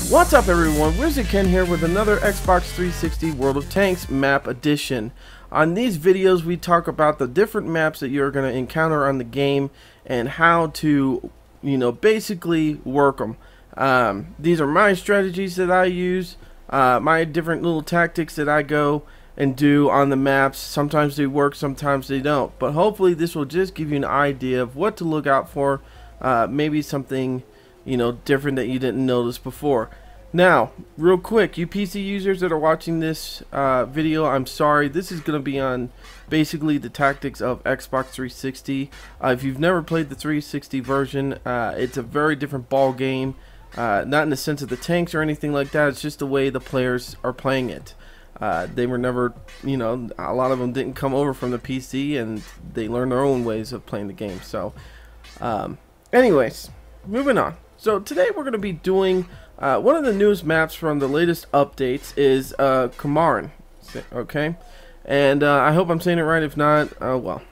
What's up everyone, WizardKen here with another Xbox 360 World of Tanks map edition. On these videos we talk about the different maps that you're going to encounter on the game and how to, basically work them. These are my strategies that I use, my different little tactics that I go and do on the maps. Sometimes they work, sometimes they don't. But hopefully this will just give you an idea of what to look out for, maybe something different that you didn't notice before. Now, real quick, you PC users that are watching this video, I'm sorry. This is going to be on basically the tactics of Xbox 360. If you've never played the 360 version, it's a very different ball game. Not in the sense of the tanks or anything like that. It's just the way the players are playing it. They were never, a lot of them didn't come over from the PC, and they learned their own ways of playing the game. So, anyways, moving on. So today we're going to be doing one of the newest maps from the latest updates is Komarin, okay? And I hope I'm saying it right. If not, oh well.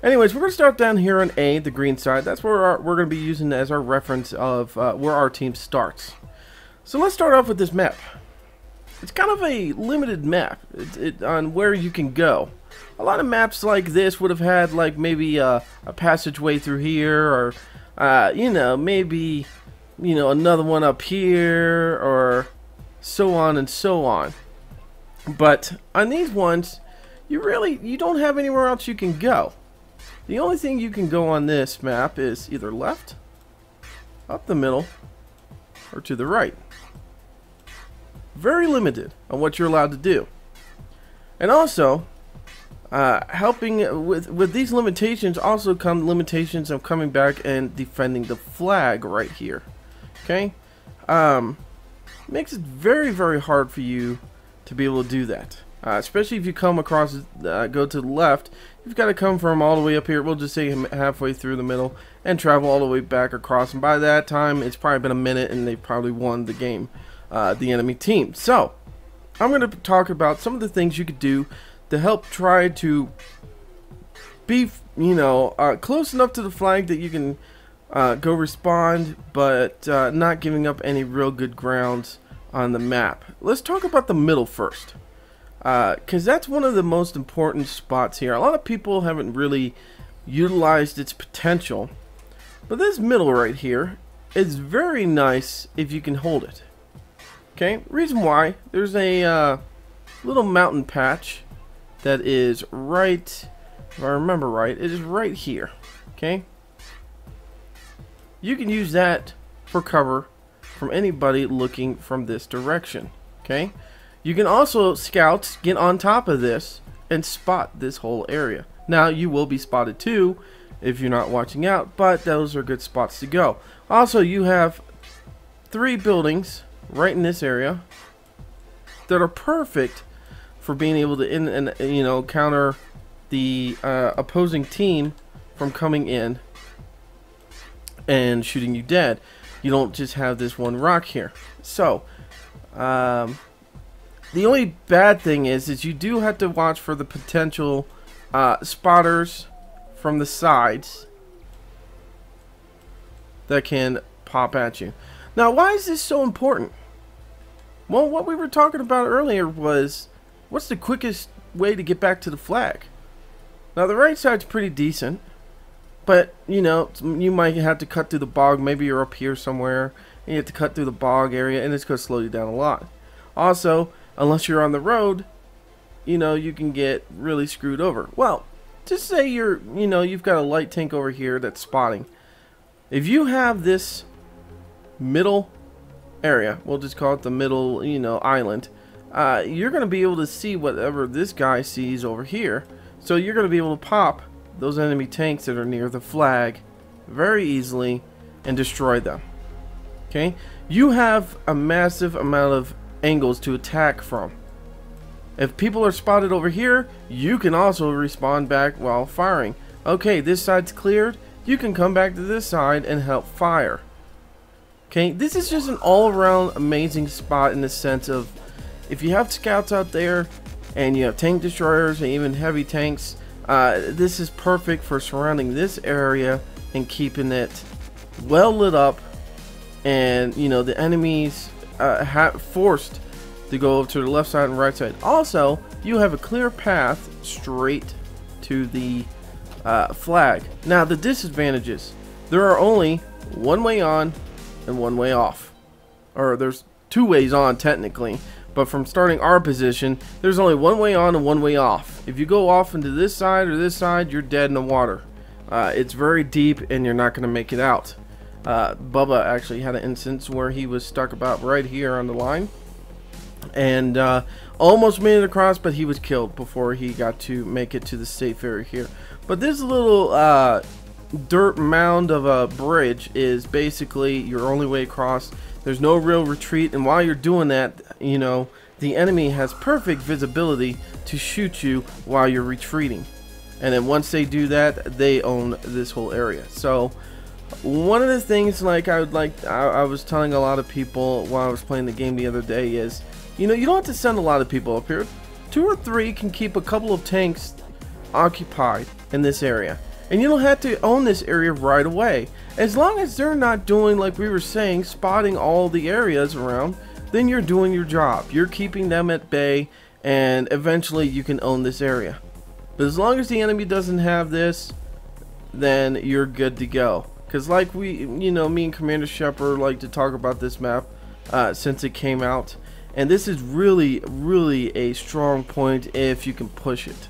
Anyways, we're going to start down here on A, the green side. That's where we're going to be using as our reference of where our team starts. So let's start off with this map. It's kind of a limited map on where you can go. A lot of maps like this would have had like maybe a passageway through here, or maybe another one up here, or so on and so on. But on these ones, you don't have anywhere else you can go. The only thing you can go on this map is either left, up the middle, or to the right. Very limited on what you're allowed to do. And also, helping with these limitations also come limitations of coming back and defending the flag right here. Okay, makes it very, very hard for you to be able to do that, especially if you come across, go to the left. You've got to come from all the way up here, we'll just say halfway through the middle, and travel all the way back across, and by that time it's probably been a minute and they've probably won the game, the enemy team. So I'm going to talk about some of the things you could do to help try to be close enough to the flag that you can go respond, but not giving up any real good grounds on the map. Let's talk about the middle first, because that's one of the most important spots here. A lot of people haven't really utilized its potential, but this middle right here is very nice if you can hold it. Okay, reason why, there's a little mountain patch that is right, if I remember right, it is right here. Okay, you can use that for cover from anybody looking from this direction. Okay, you can also, scouts, get on top of this and spot this whole area. Now you will be spotted too if you're not watching out, but those are good spots to go. Also, you have 3 buildings right in this area that are perfect for being able to counter the opposing team from coming in and shooting you dead. You don't just have this one rock here. So the only bad thing is you do have to watch for the potential spotters from the sides that can pop at you. Now, why is this so important? Well, what we were talking about earlier was, what's the quickest way to get back to the flag? Now, the right side's pretty decent, but you might have to cut through the bog. Maybe you're up here somewhere and you have to cut through the bog area, and it's going to slow you down a lot. Also, unless you're on the road, you can get really screwed over. Well, just say you've got a light tank over here that's spotting. If you have this middle area, we'll just call it the middle island, you're going to be able to see whatever this guy sees over here. So you're going to be able to pop those enemy tanks that are near the flag very easily and destroy them. Okay, you have a massive amount of angles to attack from. If people are spotted over here, you can also respawn back while firing. Okay, this side's cleared, you can come back to this side and help fire. Okay, this is just an all-around amazing spot in the sense of, if you have scouts out there and you have tank destroyers and even heavy tanks, this is perfect for surrounding this area and keeping it well lit up and you know the enemies forced to go to the left side and right side. Also, you have a clear path straight to the flag. Now the disadvantages: there are only one way on and one way off, or there's two ways on technically, but from starting our position there's only one way on and one way off. If you go off into this side or this side, you're dead in the water. It's very deep and you're not going to make it out. Bubba actually had an instance where he was stuck about right here on the line and almost made it across, but he was killed before he got to make it to the safe area here. But this little dirt mound of a bridge is basically your only way across. There's no real retreat, and while you're doing that, you know, the enemy has perfect visibility to shoot you while you're retreating. And then once they do that, they own this whole area. So one of the things I was telling a lot of people while I was playing the game the other day is, you know, you don't have to send a lot of people up here. 2 or 3 can keep a couple of tanks occupied in this area. And you don't have to own this area right away. As long as they're not doing, like we were saying, spotting all the areas around, then you're doing your job. You're keeping them at bay, and eventually you can own this area. But as long as the enemy doesn't have this, then you're good to go. Because like me and Commander Shepard like to talk about this map since it came out. And this is really, really a strong point if you can push it.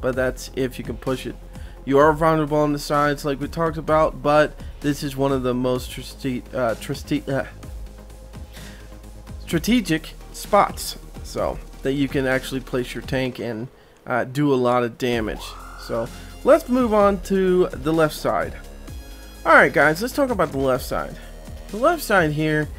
But that's if you can push it. You are vulnerable on the sides like we talked about, but this is one of the most strategic spots, so that you can actually place your tank and do a lot of damage. So let's move on to the left side. Alright guys, let's talk about the left side. The left side here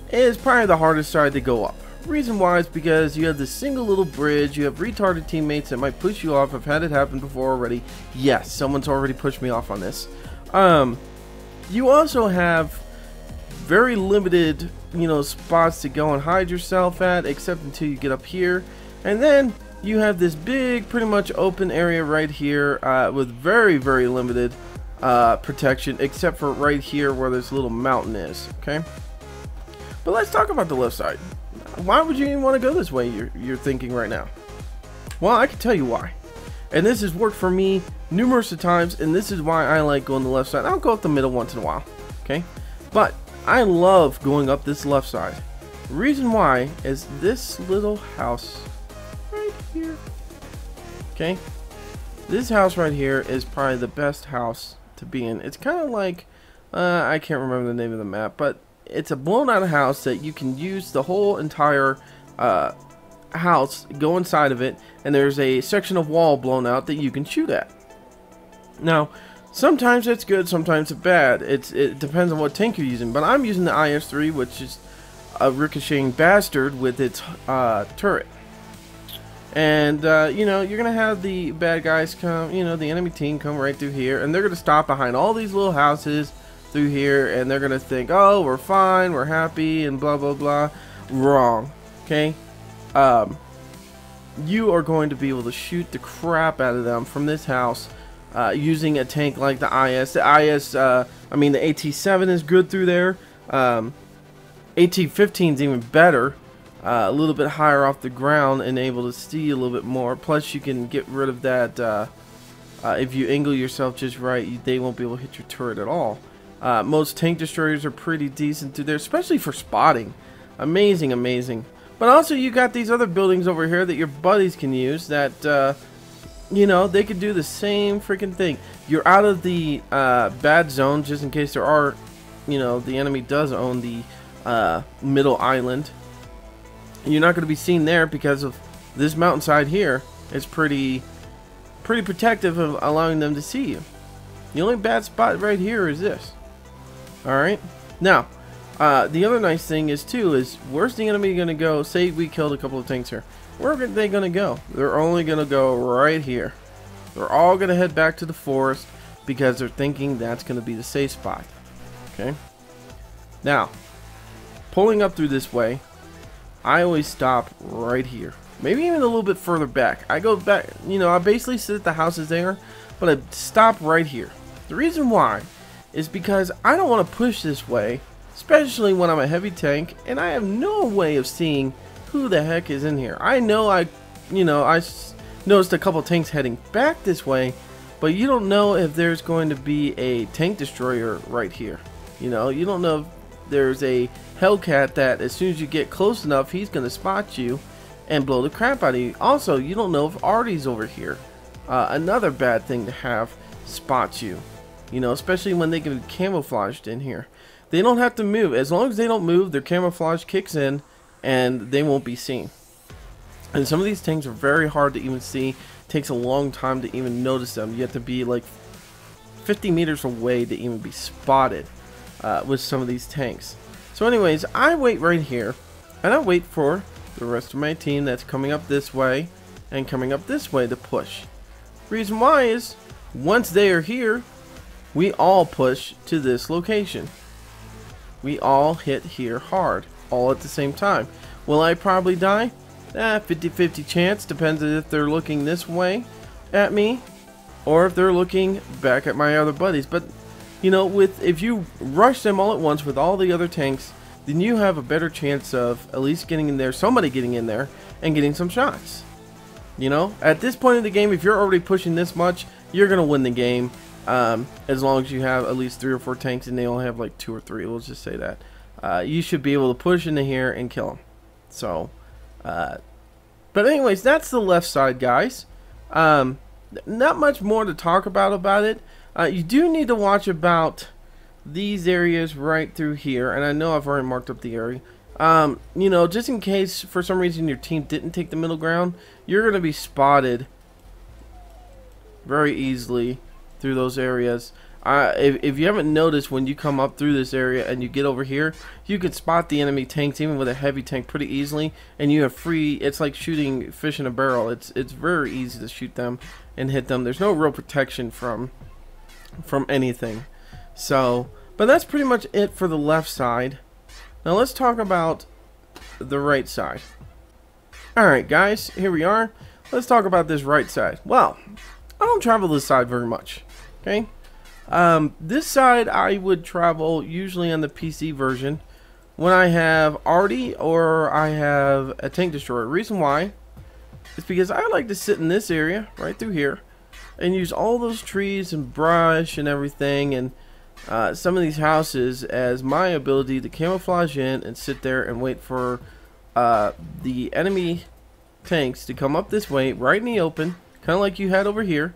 is probably the hardest side to go up. Reason why is because you have this single little bridge, you have retarded teammates that might push you off. I've had it happen before already. Yes, someone's already pushed me off on this. You also have very limited, you know, spots to go and hide yourself at, except until you get up here. And then you have this big, pretty much open area right here with very, very limited protection, except for right here where this little mountain is, okay? But let's talk about the left side. Why would you even want to go this way, you're thinking right now? Well, I can tell you why. And this has worked for me numerous of times, and this is why I like going the left side. I'll go up the middle once in a while, okay? But I love going up this left side. The reason why is this little house right here. Okay? This house right here is probably the best house to be in. It's kind of like, I can't remember the name of the map, but it's a blown out house that you can use the whole entire house, go inside of it, and there's a section of wall blown out that you can shoot at. Now, sometimes it's good, sometimes it's bad. It depends on what tank you're using, but I'm using the IS-3, which is a ricocheting bastard with its turret. And, you know, you're going to have the bad guys come, you know, the enemy team come right through here, and they're going to stop behind all these little houses through here, and they're gonna think, oh, we're fine, we're happy, and blah blah blah. Wrong. Okay, you are going to be able to shoot the crap out of them from this house using a tank like the IS. The IS, I mean the AT-7 is good through there. AT-15 is even better, a little bit higher off the ground and able to see a little bit more. Plus you can get rid of that if you angle yourself just right, they won't be able to hit your turret at all. Most tank destroyers are pretty decent through there, especially for spotting. Amazing, amazing. But also you got these other buildings over here that your buddies can use that, you know, they could do the same freaking thing. You're out of the bad zone, just in case there are, you know, the enemy does own the middle island. You're not going to be seen there because of this mountainside here. It's pretty protective of allowing them to see you. The only bad spot right here is this. Alright, now the other nice thing is too is where's the enemy gonna go? Say we killed a couple of tanks here, where are they gonna go? They're only gonna go right here. They're all gonna head back to the forest because they're thinking that's gonna be the safe spot. Okay, now pulling up through this way, I always stop right here, maybe even a little bit further back. I go back, you know, I basically sit at the houses there, but I stop right here. The reason why is because I don't want to push this way especially when I'm a heavy tank and I have no way of seeing who the heck is in here. I know I noticed a couple tanks heading back this way, but you don't know if there's going to be a tank destroyer right here. You don't know if there's a Hellcat that as soon as you get close enough, he's going to spot you and blow the crap out of you. Also, you don't know if Artie's over here. Another bad thing to have spot you. Especially when they can be camouflaged in here. They don't have to move. As long as they don't move, their camouflage kicks in and they won't be seen. And some of these tanks are very hard to even see. It takes a long time to even notice them. You have to be like 50 meters away to even be spotted with some of these tanks. So anyways, I wait right here and I wait for the rest of my team that's coming up this way and coming up this way to push. Reason why is once they are here, we all push to this location. We all hit here hard, all at the same time. Will I probably die? 50-50 chance, depends if they're looking this way at me or if they're looking back at my other buddies. But if you rush them all at once with all the other tanks, then you have a better chance of at least getting in there, somebody getting in there and getting some shots. At this point in the game, if you're already pushing this much, you're gonna win the game. As long as you have at least 3 or 4 tanks and they only have like 2 or 3, let's just say that. You should be able to push into here and kill them. So, but anyways, that's the left side, guys. Not much more to talk about it. You do need to watch about these areas right through here, and I know I've already marked up the area. Just in case for some reason your team didn't take the middle ground, you're going to be spotted very easily through those areas. If you haven't noticed, when you come up through this area and you get over here, you can spot the enemy tanks even with a heavy tank pretty easily, and you have free. It's like shooting fish in a barrel. It's very easy to shoot them and hit them. There's no real protection from anything. So, but that's pretty much it for the left side. Now let's talk about the right side. Alright guys, here we are. Let's talk about this right side. Well, I don't travel this side very much. Okay? This side I would travel usually on the PC version when I have Artie or I have a tank destroyer. Reason why is because I like to sit in this area right through here and use all those trees and brush and everything and some of these houses as my ability to camouflage in and sit there and wait for the enemy tanks to come up this way right in the open, kind of like you had over here,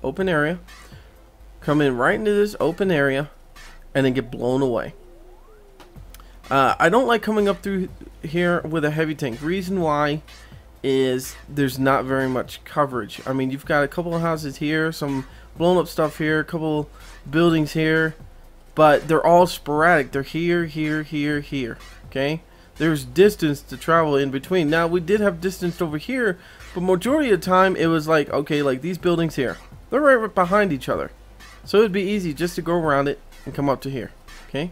open area, come in right into this open area and then get blown away. I don't like coming up through here with a heavy tank. Reason why is there's not very much coverage. I mean, you've got a couple of houses here, some blown up stuff here, a couple buildings here, but they're all sporadic. They're here, here, here, here. Okay, there's distance to travel in between. Now we did have distance over here, but majority of the time it was like, okay, like these buildings here, they're right behind each other, so it'd be easy just to go around it and come up to here. Okay,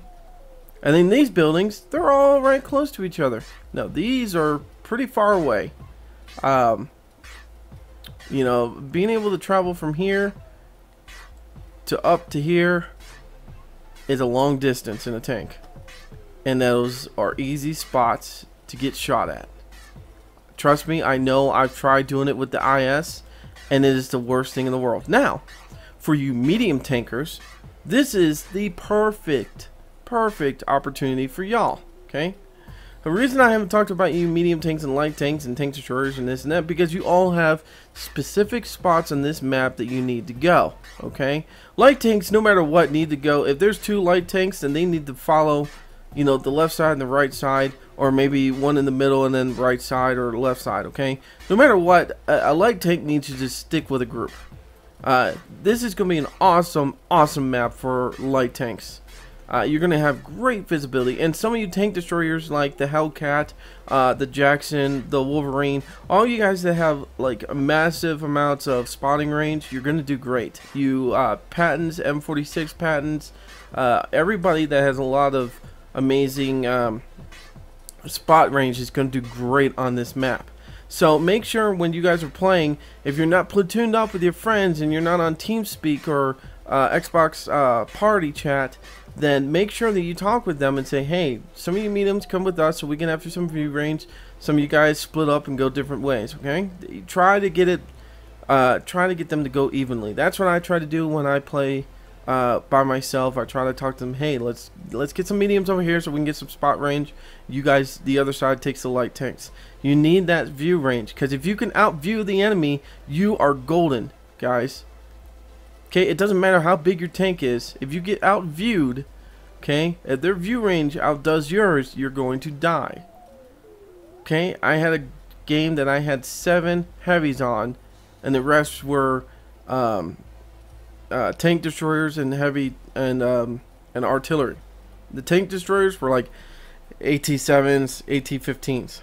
and then these buildings, they're all right close to each other. Now these are pretty far away. Being able to travel from here to up to here is a long distance in a tank, and those are easy spots to get shot at. Trust me, I know. I've tried doing it with the IS and it is the worst thing in the world. Now for you medium tankers, this is the perfect opportunity for y'all. Okay, the reason I haven't talked about you medium tanks and light tanks and tank destroyers and this and that, because you all have specific spots on this map that you need to go. Okay, light tanks, no matter what, need to go. If there's 2 light tanks, then they need to follow, the left side and the right side, or maybe one in the middle and then right side or left side. Okay, no matter what, a light tank needs to just stick with a group. This is going to be an awesome map for light tanks. You're going to have great visibility, and some of you tank destroyers like the Hellcat, the Jackson, the Wolverine, all you guys that have like massive amounts of spotting range, you're going to do great. You patents, M46 patents, everybody that has a lot of amazing spot range is going to do great on this map. So make sure when you guys are playing, if you're not platooned up with your friends and you're not on TeamSpeak or Xbox party chat, then make sure that you talk with them and say, hey, some of you mediums come with us so we can have some view range. Some of you guys split up and go different ways, okay? Try to get them to go evenly. That's what I try to do when I play by myself. I try to talk to them, hey, let's get some mediums over here so we can get some spot range. You guys, the other side takes the light tanks. You need that view range, because if you can outview the enemy, you are golden, guys. Okay, it doesn't matter how big your tank is. If you get outviewed, okay, if their view range outdoes yours, you're going to die. Okay, I had a game that I had 7 heavies on, and the rest were tank destroyers and heavy and artillery. The tank destroyers were like AT-7s, AT-15s,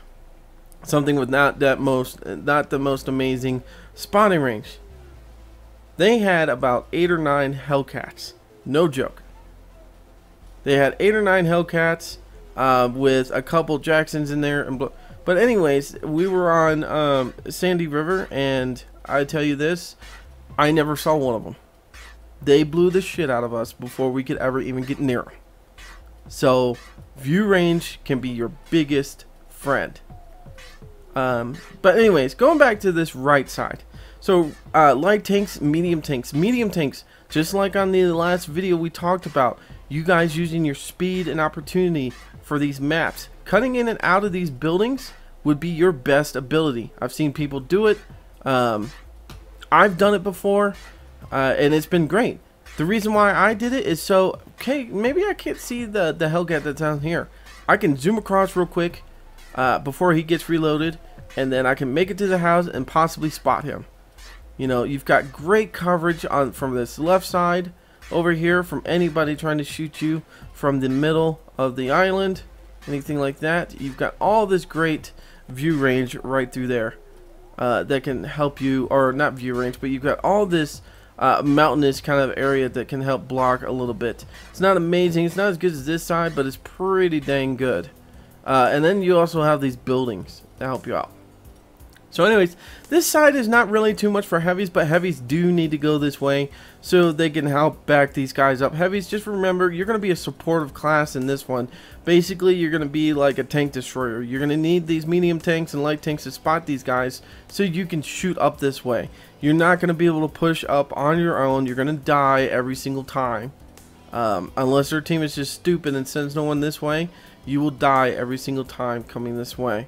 something with not the most amazing spotting range. They had about 8 or 9 Hellcats, no joke. They had 8 or 9 Hellcats with a couple Jacksons in there. But anyways, we were on Sandy River, and I tell you this, I never saw one of them. They blew the shit out of us before we could ever even get near them. So view range can be your biggest friend. But anyways, going back to this right side. So light tanks, medium tanks, just like on the last video we talked about, you guys using your speed and opportunity for these maps. Cutting in and out of these buildings would be your best ability. I've seen people do it. I've done it before, and it's been great. The reason why I did it is so, okay, maybe I can't see the Hellcat that's down here. I can zoom across real quick before he gets reloaded, and then I can make it to the house and possibly spot him. You know, you've got great coverage from this left side over here from anybody trying to shoot you from the middle of the island, anything like that. You've got all this great view range right through there that can help you, or not view range, but you've got all this mountainous kind of area that can help block a little bit. It's not amazing, it's not as good as this side, but it's pretty dang good. And then you also have these buildings to help you out. So anyways, this side is not really too much for heavies, but heavies do need to go this way so they can help back these guys up. Heavies, just remember, you're going to be a supportive class in this one. Basically, you're going to be like a tank destroyer. You're going to need these medium tanks and light tanks to spot these guys so you can shoot up this way. You're not going to be able to push up on your own. You're going to die every single time. Unless their team is just stupid and sends no one this way, you will die every single time coming this way.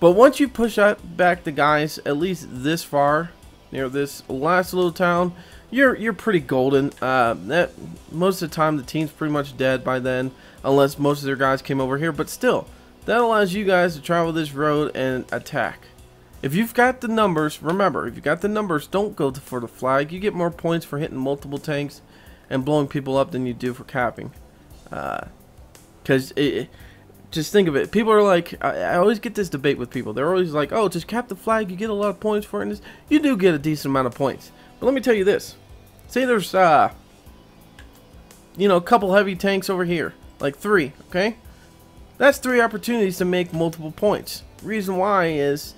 But once you push back the guys at least this far, near this last little town, you're pretty golden. That most of the time the team's pretty much dead by then, unless most of their guys came over here. But still, that allows you guys to travel this road and attack. If you've got the numbers, remember, if you've got the numbers, don't go for the flag. You get more points for hitting multiple tanks and blowing people up than you do for capping. Because just think of it. People are like, I always get this debate with people. They're always like, oh, just cap the flag, you get a lot of points for it. And you do get a decent amount of points. But let me tell you this. Say there's, you know, a couple heavy tanks over here. Like 3, okay? That's 3 opportunities to make multiple points. Reason why is,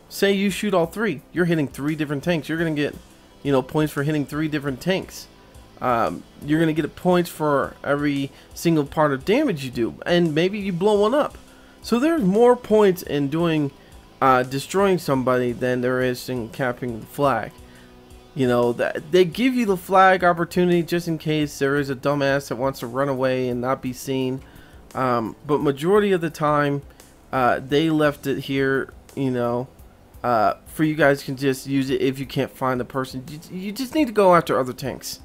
say you shoot all 3. You're hitting 3 different tanks. You're going to get, you know, points for hitting 3 different tanks. You're going to get points for every single part of damage you do, and maybe you blow one up. So there's more points in doing destroying somebody than there is in capping the flag. You know, that they give you the flag opportunity just in case there is a dumbass that wants to run away and not be seen. But majority of the time, they left it here, you know, for you guys can just use it if you can't find the person. You just need to go after other tanks.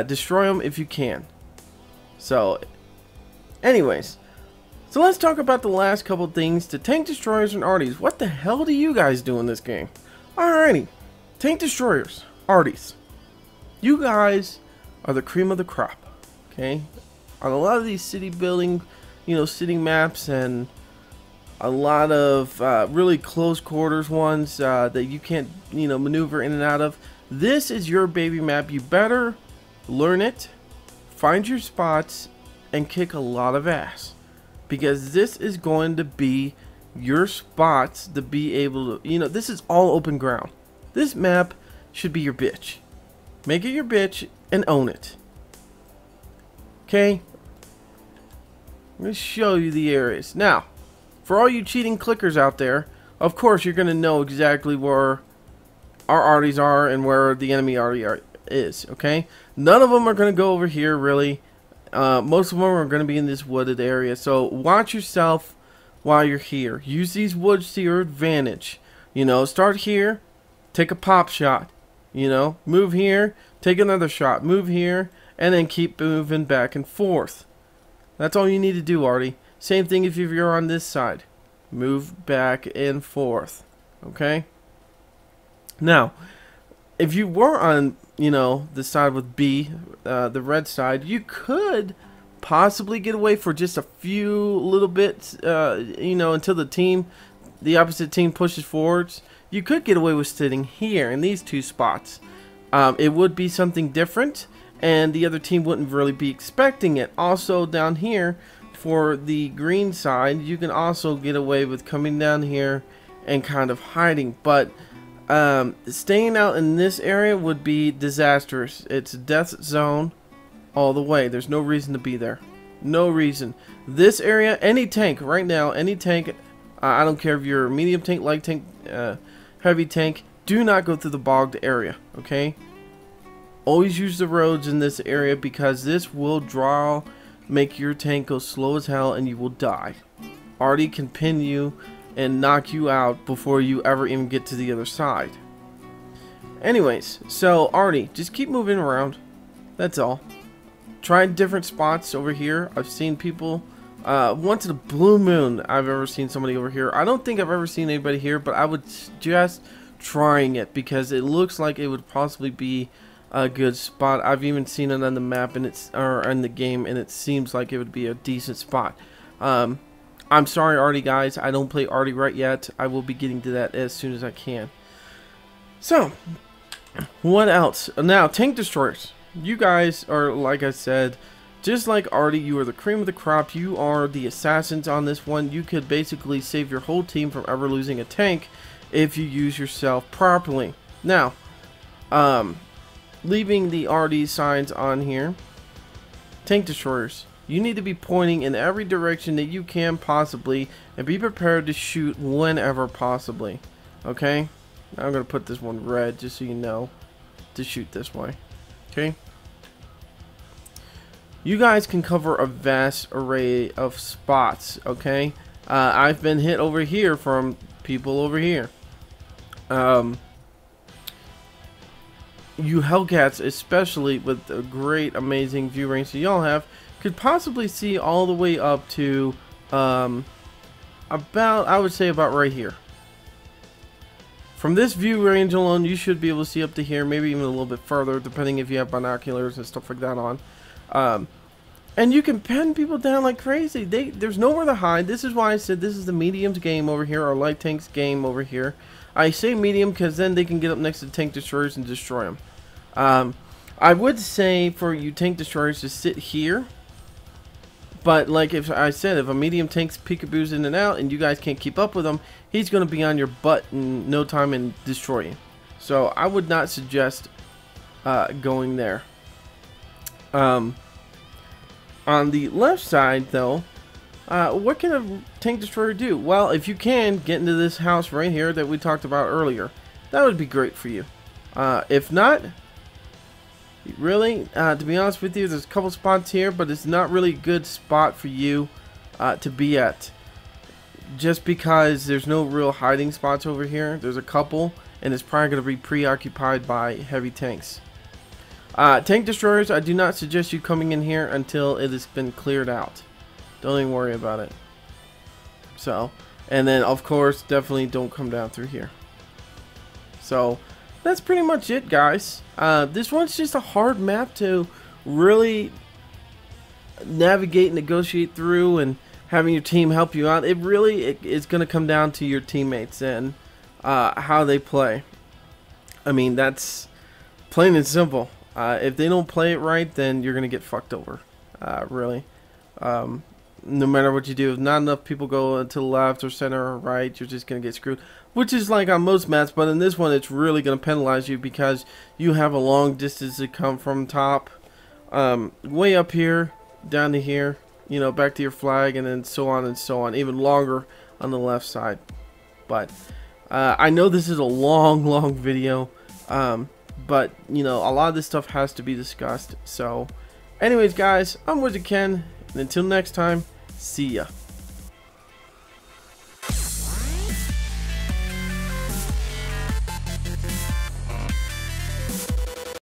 Destroy them if you can. So, anyways, so let's talk about the last couple things to tank destroyers and arties. What the hell do you guys do in this game? Alrighty, tank destroyers, arties. You guys are the cream of the crop. Okay, on a lot of these city building, you know, city maps and a lot of really close quarters ones that you can't, you know, maneuver in and out of. This is your baby map. You better learn it, find your spots, and kick a lot of ass, because this is going to be your spots to be able to, you know, this is all open ground. This map should be your bitch. Make it your bitch and own it. Okay, I'm going to show you the areas. Now, for all you cheating clickers out there, of course you're going to know exactly where our arties are and where the enemy arty is, okay? None of them are going to go over here, really. Most of them are going to be in this wooded area. So watch yourself while you're here. Use these woods to your advantage. You know, start here, take a pop shot. You know, move here, take another shot. Move here, and then keep moving back and forth. That's all you need to do, arty. Same thing if you're on this side. Move back and forth. Okay? Now, if you were on, you know, the side with B, the red side, you could possibly get away for just a few little bits, you know, until the opposite team pushes forwards. You could get away with sitting here in these two spots. It would be something different, and the other team wouldn't really be expecting it. Also, down here, for the green side, you can also get away with coming down here and kind of hiding, but staying out in this area would be disastrous. It's a death zone all the way. There's no reason to be there. No reason. This area, any tank right now, any tank, I don't care if you're a medium tank, light tank, heavy tank, do not go through the bogged area, okay? Always use the roads in this area because this will make your tank go slow as hell and you will die. Arty can pin you and knock you out before you ever even get to the other side. Anyways, so arty, just keep moving around. That's all. Try different spots over here. I've seen people, once in a blue moon I've ever seen somebody over here. I don't think I've ever seen anybody here, but I would suggest trying it because it looks like it would possibly be a good spot. I've even seen it on the map and or in the game, and it seems like it would be a decent spot. I'm sorry, arty guys, I don't play arty right yet. I will be getting to that as soon as I can. So, what else? Now, tank destroyers. You guys are, like I said, just like arty, you are the cream of the crop. You are the assassins on this one. You could basically save your whole team from ever losing a tank if you use yourself properly. Now, leaving the RD signs on here, tank destroyers. You need to be pointing in every direction that you can possibly and be prepared to shoot whenever possibly. Okay? Now I'm going to put this one red just so you know to shoot this way. Okay? You guys can cover a vast array of spots. Okay? I've been hit over here from people over here. You Hellcats, especially with the great amazing view range that y'all have, could possibly see all the way up to about, I would say, about right here. From this view range alone, you should be able to see up to here, maybe even a little bit further, depending if you have binoculars and stuff like that on. And you can pen people down like crazy. There's nowhere to hide. This is why I said this is the medium's game over here, or light tank's game over here. I say medium because then they can get up next to tank destroyers and destroy them. I would say for you tank destroyers to sit here. But like if I said, if a medium tank's peekaboos in and out and you guys can't keep up with him, he's going to be on your butt in no time and destroy you. So I would not suggest going there. On the left side though, what can a tank destroyer do? Well, if you can get into this house right here that we talked about earlier, that would be great for you. If not, really, to be honest with you, there's a couple spots here, but it's not really a good spot for you to be at. Just because there's no real hiding spots over here. There's a couple, and it's probably going to be preoccupied by heavy tanks. Tank destroyers, I do not suggest you coming in here until it has been cleared out. Don't even worry about it. So, and then of course, definitely don't come down through here. So, that's pretty much it, guys. This one's just a hard map to really navigate and negotiate through, and having your team help you out. It really is going to come down to your teammates and how they play. I mean, that's plain and simple. If they don't play it right, then you're going to get fucked over. Really. No matter what you do, if not enough people go to the left or center or right, you're just going to get screwed. Which is like on most maps, but in this one, it's really going to penalize you because you have a long distance to come from top. Way up here, down to here, you know, back to your flag, and then so on and so on, even longer on the left side. But I know this is a long video, but you know, a lot of this stuff has to be discussed. So anyways guys, I'm WizardKen, and until next time, see ya.